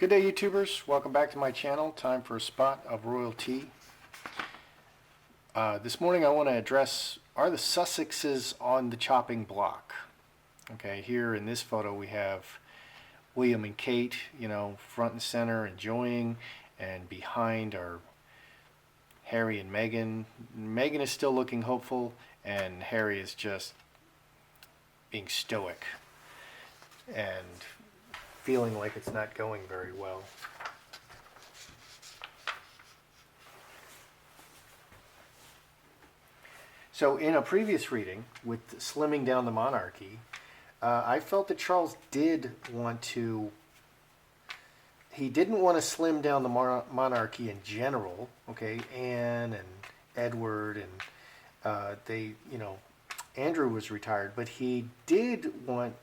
Good day, YouTubers. Welcome back to my channel. Time for a spot of royalty. This morning I want to address, are the Sussexes on the chopping block? Okay, here in this photo we have William and Kate, front and center enjoying, and behind are Harry and Meghan. Meghan is still looking hopeful, and Harry is just being stoic and feeling like it's not going very well. So in a previous reading with slimming down the monarchy, I felt that Charles did want to, he didn't want to slim down the monarchy in general, okay? Anne and Edward and Andrew was retired, but he did want,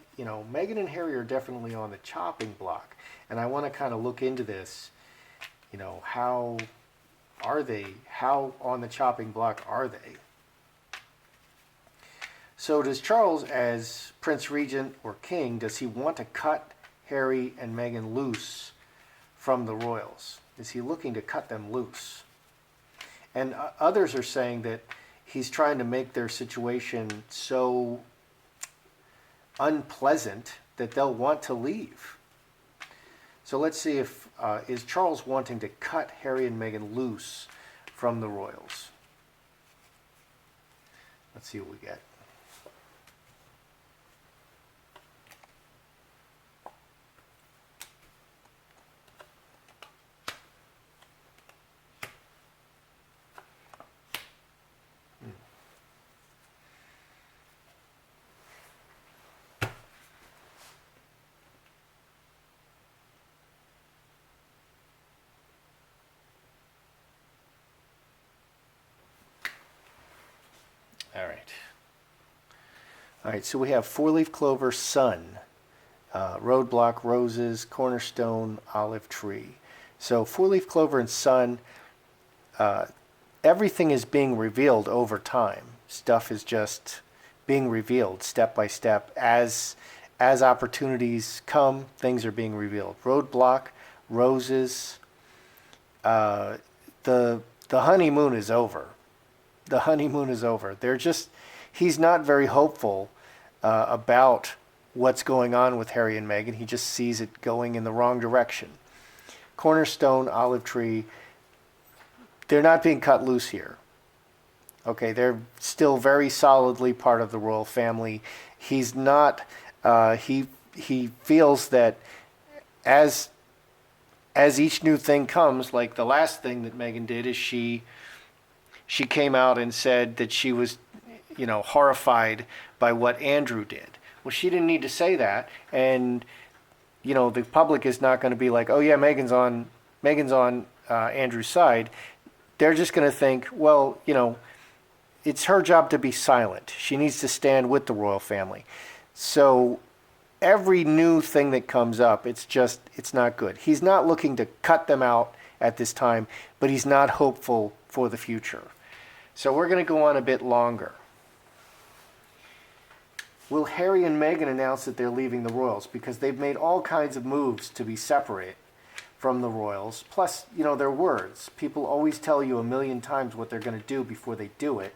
Meghan and Harry are definitely on the chopping block. And I want to kind of look into this, how are they? How on the chopping block are they? So does Charles, as Prince Regent or King, does he want to cut Harry and Meghan loose from the royals? Is he looking to cut them loose? And others are saying that he's trying to make their situation so unpleasant that they'll want to leave. So let's see if, is Charles wanting to cut Harry and Meghan loose from the royals? Let's see what we get. All right, so we have four-leaf clover, sun, roadblock, roses, cornerstone, olive tree. So four-leaf clover and sun, everything is being revealed over time. Stuff is just being revealed step by step. As opportunities come, things are being revealed. Roadblock, roses, the honeymoon is over. The honeymoon is over. He's not very hopeful about what's going on with Harry and Meghan. He just sees it going in the wrong direction. Cornerstone, olive tree, they're not being cut loose here. Okay, they're still very solidly part of the royal family. He's not, he feels that as each new thing comes, like the last thing that Meghan did is she came out and said that she was horrified by what Andrew did. Well, she didn't need to say that, and the public is not going to be like, oh yeah, Meghan's on Andrew's side. They're just going to think, well, it's her job to be silent. She needs to stand with the royal family. So every new thing that comes up, it's not good. He's not looking to cut them out at this time, but he's not hopeful for the future. So we're going to go on a bit longer. Will Harry and Meghan announce that they're leaving the royals? Because they've made all kinds of moves to be separate from the royals. Plus, their words. People always tell you a million times what they're going to do before they do it.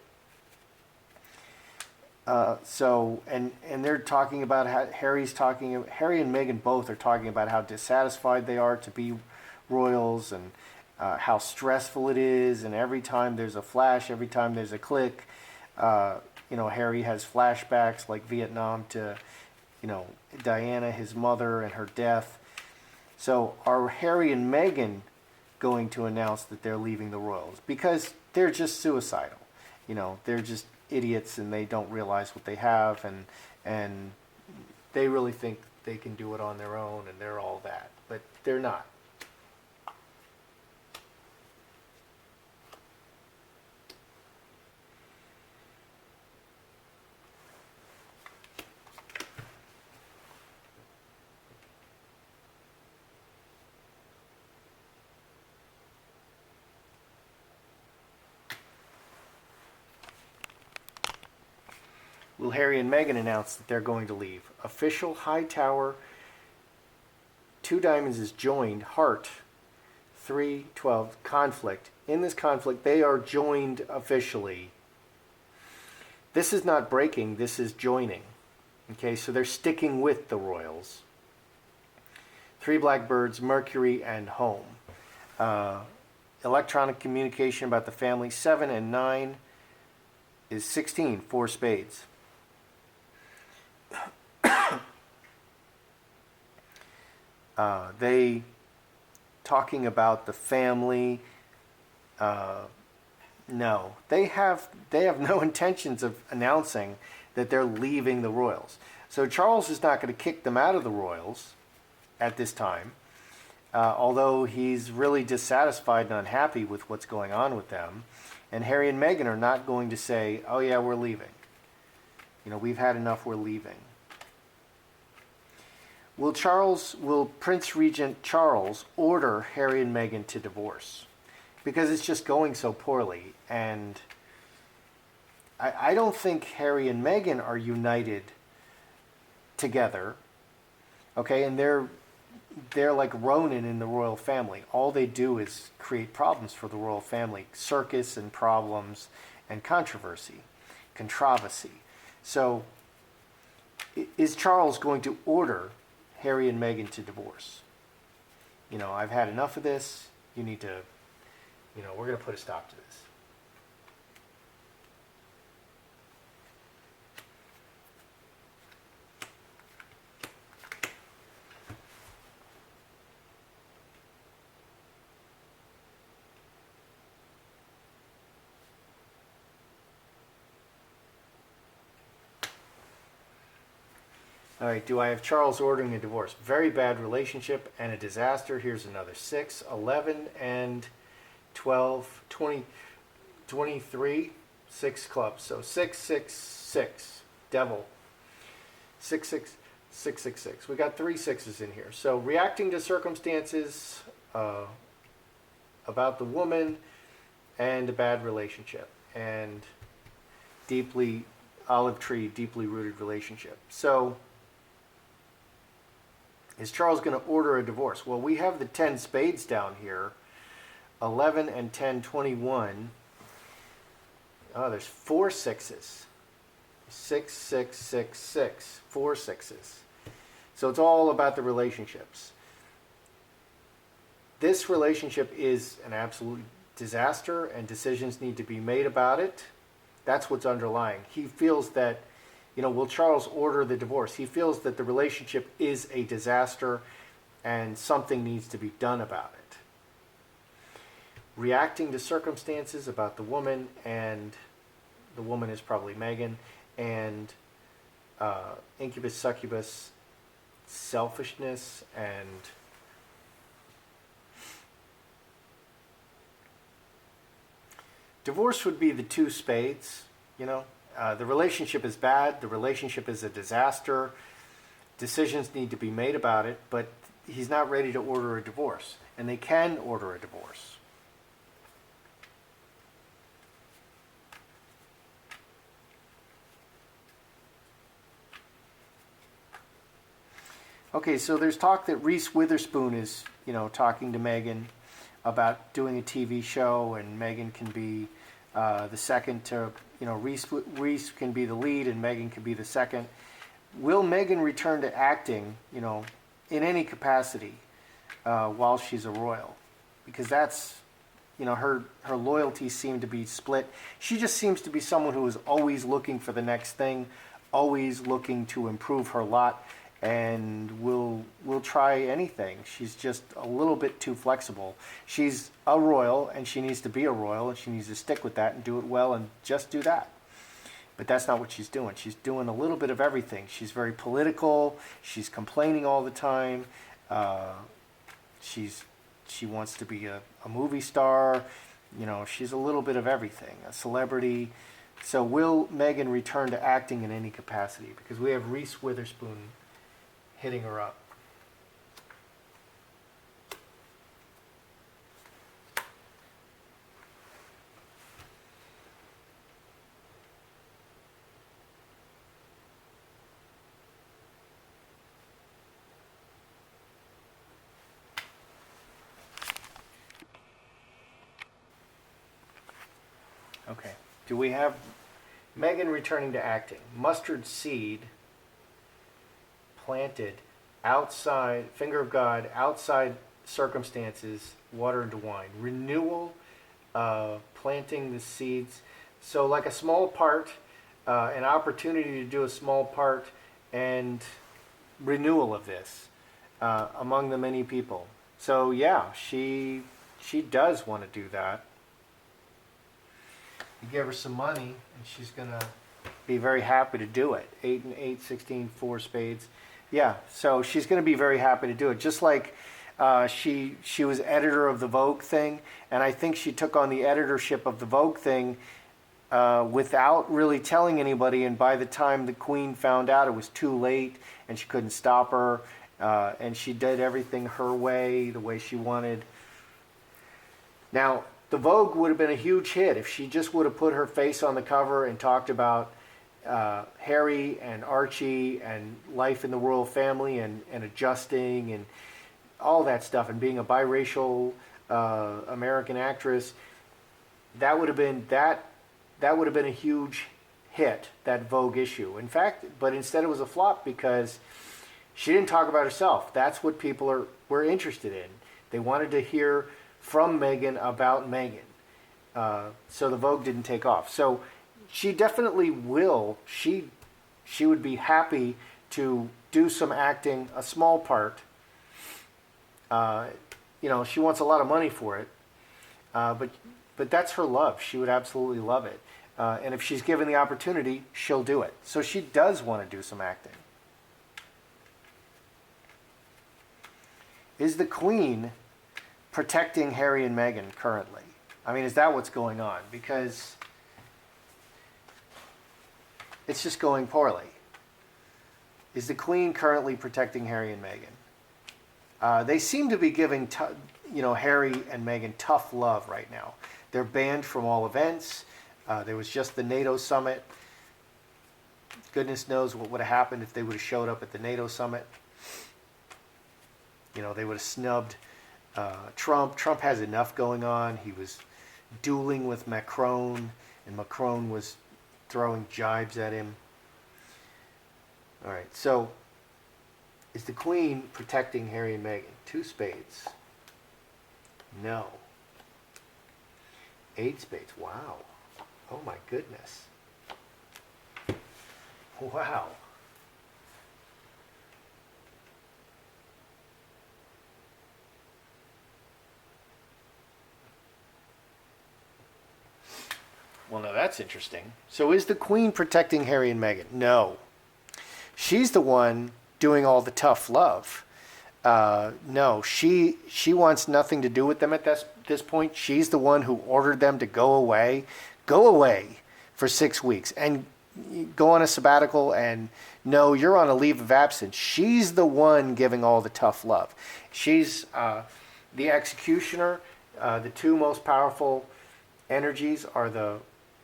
And they're talking about how Harry and Meghan both are talking about how dissatisfied they are to be royals, and how stressful it is, and every time there's a flash, every time there's a click, Harry has flashbacks like Vietnam to, Diana, his mother, and her death. So are Harry and Meghan going to announce that they're leaving the royals? Because they're just suicidal. They're just idiots, and they don't realize what they have, and they really think they can do it on their own, and they're all that. But they're not. Will Harry and Meghan announce that they're going to leave? Official Hightower two diamonds is joined, heart, 3, 12, conflict. In this conflict, they are joined officially. This is not breaking, this is joining. Okay, so they're sticking with the royals. 3 blackbirds, Mercury, and home. Electronic communication about the family, 7 and 9 is 16, 4 spades. They talking about the family. No, they have no intentions of announcing that they're leaving the royals. So Charles is not going to kick them out of the royals at this time, although he's really dissatisfied and unhappy with what's going on with them. And Harry and Meghan are not going to say, "Oh yeah, we're leaving. You know, we've had enough. We're leaving." Will Prince Regent Charles order Harry and Meghan to divorce? Because it's just going so poorly, and I don't think Harry and Meghan are united together. Okay, and they're like Ronin in the royal family. All they do is create problems for the royal family, circus and problems and controversy. So, is Charles going to order Harry and Meghan to divorce? You know, I've had enough of this. You need to, we're going to put a stop to this. All right, do I have Charles ordering a divorce? Very bad relationship and a disaster. Here's another 6, 11, and 12, 20, 23, 6 clubs. So 6, 6, 6, devil. 6, 6, 6, 6, 6. We got 3 sixes in here. So reacting to circumstances, about the woman, and a bad relationship. And olive tree, deeply rooted relationship. So is Charles going to order a divorce? Well, we have the 10 spades down here. 11 and 10, 21. Oh, there's 4 sixes. 6, 6, 6, 6. 4 sixes. So it's all about the relationships. This relationship is an absolute disaster, and decisions need to be made about it. That's what's underlying. He feels that, will Charles order the divorce? He feels that the relationship is a disaster and something needs to be done about it. Reacting to circumstances about the woman, and the woman is probably Meghan, and incubus, succubus, selfishness, and divorce would be the 2 spades, The relationship is bad. The relationship is a disaster. Decisions need to be made about it, but he's not ready to order a divorce. And they can order a divorce. Okay, so there's talk that Reese Witherspoon is, talking to Meghan about doing a TV show, and Meghan can be the second to, Reese can be the lead and Meghan can be the second. Will Meghan return to acting, in any capacity while she's a royal? Because that's, her loyalties seem to be split. She just seems to be someone who is always looking for the next thing, always looking to improve her lot, and will try anything. She's just a little bit too flexible. She's a royal, and she needs to be a royal, and she needs to stick with that and do it well and just do that. But that's not what she's doing. She's doing a little bit of everything. She's very political. She's complaining all the time. She wants to be a movie star. She's a little bit of everything, a celebrity. So will Meghan return to acting in any capacity? Because we have Reese Witherspoon hitting her up. Okay. Do we have Meghan returning to acting? Mustard seed planted outside, finger of God, outside circumstances, water into wine. Renewal, planting the seeds. So like a small part, an opportunity to do a small part and renewal of this among the many people. So yeah, she does want to do that. You give her some money and she's gonna be very happy to do it. 8 and 8, 16, 4 spades. Yeah, so she's gonna be very happy to do it. Just like she was editor of the Vogue thing, and I think she took on the editorship of the Vogue thing without really telling anybody, and by the time the Queen found out, it was too late and she couldn't stop her, and she did everything her way, the way she wanted. Now, the Vogue would have been a huge hit if she just would have put her face on the cover and talked about Harry and Archie and life in the royal family and adjusting and all that stuff and being a biracial American actress. That would have been a huge hit, that Vogue issue. In fact, but instead it was a flop because she didn't talk about herself. That's what people were interested in. They wanted to hear from Meghan about Meghan. So the Vogue didn't take off. So she definitely will. She would be happy to do some acting, a small part. She wants a lot of money for it. But that's her love. She would absolutely love it. And if she's given the opportunity, she'll do it. So she does want to do some acting. Is the Queen protecting Harry and Meghan currently? I mean, is that what's going on? Because it's just going poorly. Is the Queen currently protecting Harry and Meghan? They seem to be giving Harry and Meghan tough love right now. They're banned from all events. There was just the NATO summit. Goodness knows what would have happened if they would have showed up at the NATO summit. They would have snubbed Trump. Trump has enough going on. He was dueling with Macron, and Macron was throwing jibes at him. All right, so is the Queen protecting Harry and Meghan? 2 spades. No. 8 spades. Wow. Oh my goodness. Wow. Well, now that's interesting. So is the Queen protecting Harry and Meghan? No. She's the one doing all the tough love. No, she wants nothing to do with them at this point. She's the one who ordered them to go away for 6 weeks and go on a sabbatical, and no, you're on a leave of absence. She's the one giving all the tough love. She's the executioner. The 2 most powerful energies are the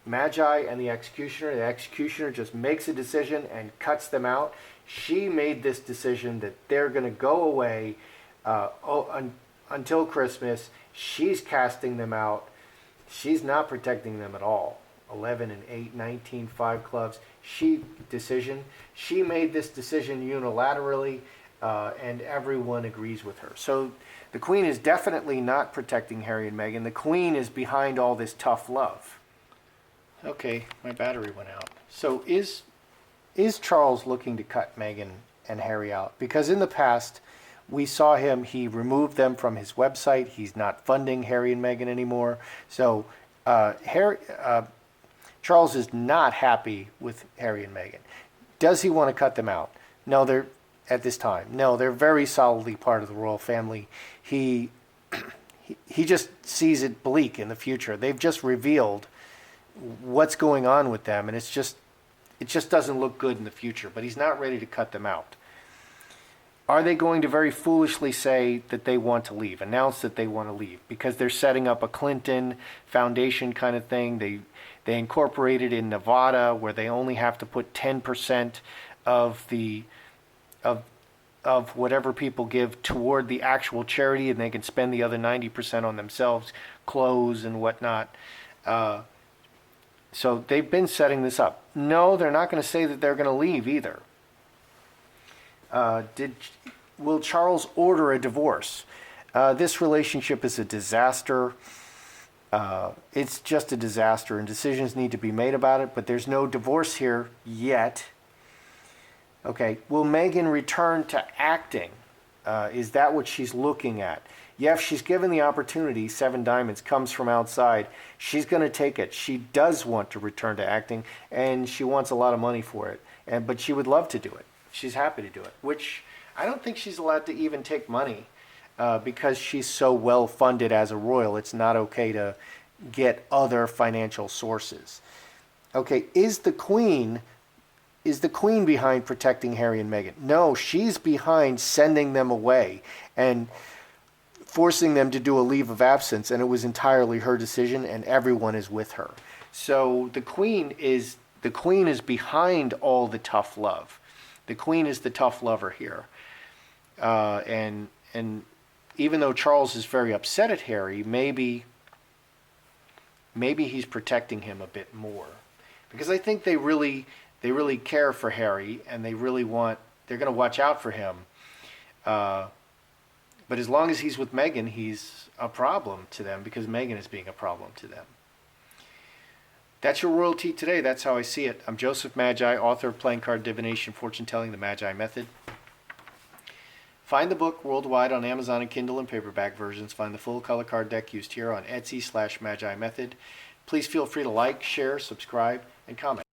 Magi and the executioner. The executioner just makes a decision and cuts them out. She made this decision that they're going to go away until Christmas. She's casting them out. She's not protecting them at all. 11 and 8, 19, 5 clubs. She made this decision unilaterally, and everyone agrees with her. So the Queen is definitely not protecting Harry and Meghan. The Queen is behind all this tough love. Okay, my battery went out. So is Charles looking to cut Meghan and Harry out? Because in the past, we saw he removed them from his website. He's not funding Harry and Meghan anymore. So Charles is not happy with Harry and Meghan. Does he want to cut them out? No, they're at this time. No, they're very solidly part of the royal family. He just sees it bleak in the future. They've just revealed what's going on with them, and it just doesn't look good in the future, but he's not ready to cut them out. Are they going to very foolishly say that they want to leave, announce that they want to leave, because they're setting up a Clinton Foundation kind of thing? They incorporated in Nevada where they only have to put 10% of of whatever people give toward the actual charity, and they can spend the other 90% on themselves, clothes and whatnot. So they've been setting this up. No, they're not going to say that they're going to leave either. Will Charles order a divorce? This relationship is a disaster. It's just a disaster, and decisions need to be made about it, but there's no divorce here yet. Okay, will Meghan return to acting? Is that what she's looking at? Yeah, if she's given the opportunity, Seven Diamonds comes from outside, she's going to take it. She does want to return to acting, and she wants a lot of money for it. But she would love to do it. She's happy to do it, which I don't think she's allowed to even take money because she's so well funded as a royal. It's not okay to get other financial sources. Okay, is the Queen behind protecting Harry and Meghan? No, she's behind sending them away and forcing them to do a leave of absence, and it was entirely her decision, and everyone is with her. So the Queen is behind all the tough love. The Queen is the tough lover here, and even though Charles is very upset at Harry, maybe he's protecting him a bit more, because I think they really care for Harry, and they're going to watch out for him. But as long as he's with Meghan, he's a problem to them because Meghan is being a problem to them. That's your royalty today. That's how I see it. I'm Joseph Magi, author of Playing Card Divination, Fortune Telling, the Magi Method. Find the book worldwide on Amazon and Kindle and paperback versions. Find the full color card deck used here on Etsy/Magi Method. Please feel free to like, share, subscribe, and comment.